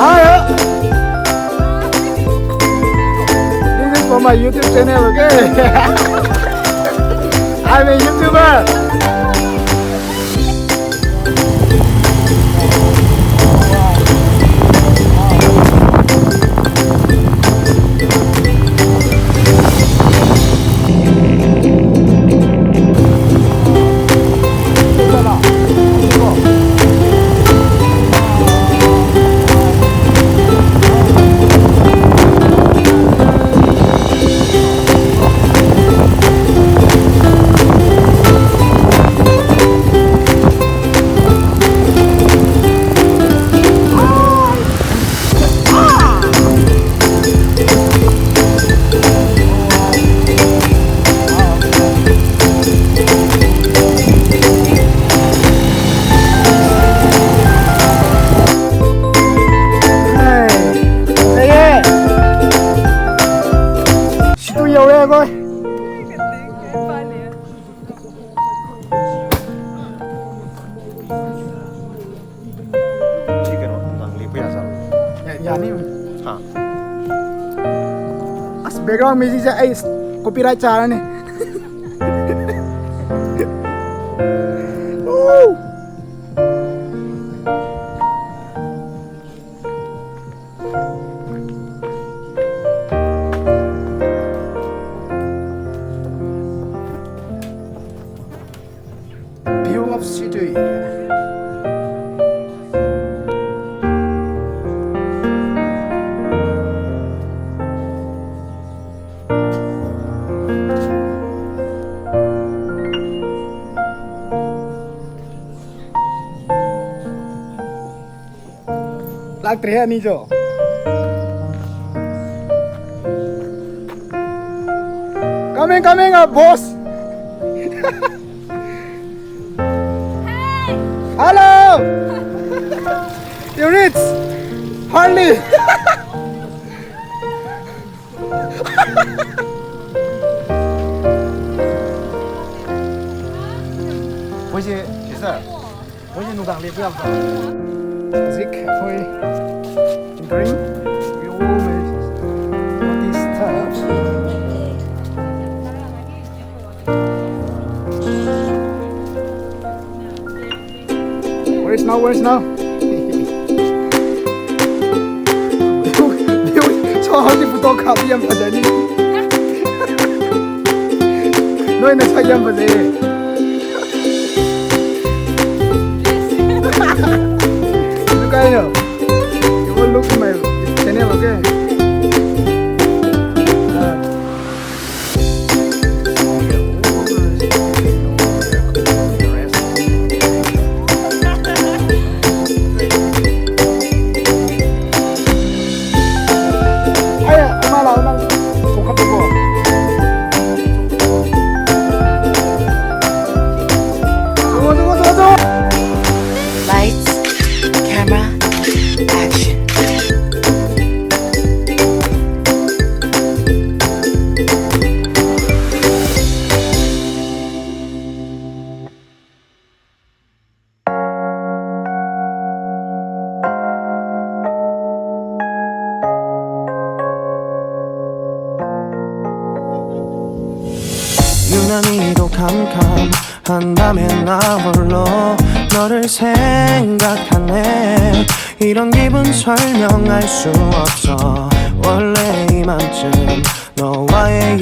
Hi, this is for my YouTube channel, okay? I'm a YouTuber. Coi background music sa ay copyright sa ni. View of shitui. Lag rहे नहीं जो coming up boss. Hey. Hello. You rich hardly. 回去其实回去弄张脸不要走。Zik carefully drink. You always all this stuff. Where's now? 저 어디부터 가비 안 받아니? 너희는 사이 안 받아. Look at you. You will look at my channel, okay? Lights, camera, action. 유난히도 캄캄한 밤에 나 홀로 너를 생각하네. 이런 기분 설명할 수 없어. 원래 이맘쯤 너와의